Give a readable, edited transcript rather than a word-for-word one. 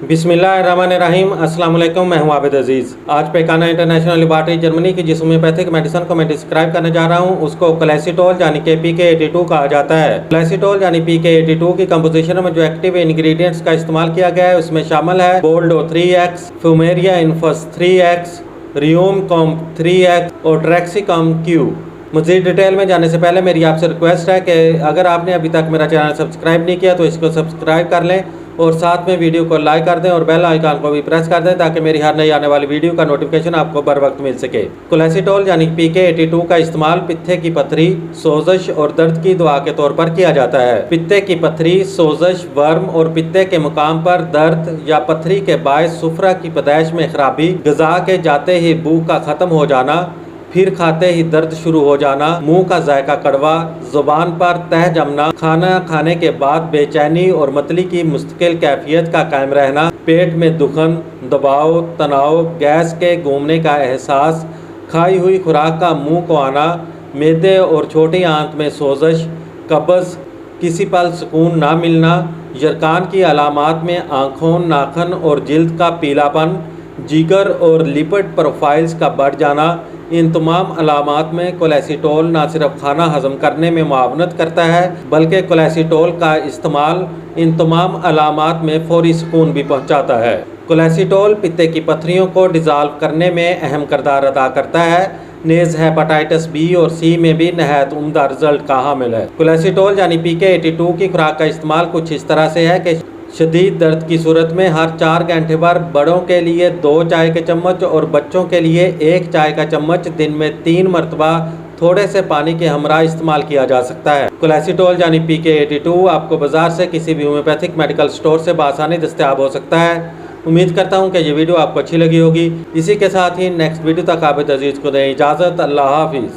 बिस्मिल्लाहिर्रहमानिर्रहीम। अस्सलाम वालेकुम। मैं हूं आबिद अजीज़। आज पेकाना इंटरनेशनल लेबॉरेटरी जर्मनी की जिस होम्योपैथिक मेडिसिन को मैं डिस्क्राइब करने जा रहा हूं उसको कोलेसिटोल यानी कि PK82 कहा जाता है। कोलेसिटोल यानी PK82 की कंपोजिशन में जो एक्टिव इंग्रेडिएंट्स का इस्तेमाल किया गया है उसमें शामिल है बोल्डो 3X, फ्यूमेरिया इन्फस 3X, रियोम कॉम्प 3X और ट्रैक्सिकम Q। मज़ीद डिटेल में जाने से पहले मेरी आपसे रिक्वेस्ट है कि अगर आपने अभी तक मेरा चैनल सब्सक्राइब नहीं किया तो इसको सब्सक्राइब कर लें और साथ में वीडियो को लाइक कर दें और बेल आइकन को भी प्रेस कर दें ताकि मेरी हर नई आने वाली वीडियो का नोटिफिकेशन आपको बर वक्त मिल सके। कोलेसिटोल यानी PK82 का इस्तेमाल पित्ते की पथरी, सोजश और दर्द की दवा के तौर पर किया जाता है। पित्ते की पथरी, सोजश, वर्म और पित्ते के मुकाम पर दर्द या पथरी के बायस सुफरा की पैदाइश में खराबी, ग़िज़ा के जाते ही भूख का ख़त्म हो जाना, फिर खाते ही दर्द शुरू हो जाना, मुंह का जायका कड़वा, जुबान पर तह जमना, खाना खाने के बाद बेचैनी और मतली की मुस्तकिल कैफियत का कायम रहना, पेट में दुखन, दबाव, तनाव, गैस के घूमने का एहसास, खाई हुई खुराक का मुंह को आना, मैदे और छोटी आंत में सोजश, कब्ज़, किसी पल सुकून ना मिलना, यरकान की अलामात में आँखों, नाखन और जिल्द का पीलापन, जिगर और लिपिड प्रोफाइल्स का बढ़ जाना। इन तमाम अलामात में कोलेसिटोल न सिर्फ खाना हजम करने में मुआवनत करता है बल्कि कोलेसिटोल का इस्तेमाल इन तमाम अलामात में फौरी सुकून भी पहुंचाता है। कोलेसिटोल पित्ते की पथरियों को डिज़ाल्व करने में अहम किरदार अदा करता है। नेज़ हेपाटाइटिस B और C में भी नहायत उम्दा रिजल्ट का हामिल है। कोलेसिटोल यानी PK82 की खुराक का इस्तेमाल कुछ इस तरह से है कि शदीद दर्द की सूरत में हर 4 घंटे पर बड़ों के लिए 2 चाय के चम्मच और बच्चों के लिए 1 चाय का चम्मच दिन में 3 मरतबा थोड़े से पानी के हमरा इस्तेमाल किया जा सकता है। कोलेसिटोल यानी PK82 आपको बाजार से किसी भी होम्योपैथिक मेडिकल स्टोर से बआसानी दस्तयाब हो सकता है। उम्मीद करता हूँ कि ये वीडियो आपको अच्छी लगी होगी। इसी के साथ ही नेक्स्ट वीडियो तक आबिद अजीज़ को दें इजाज़त। अल्लाह हाफिज़।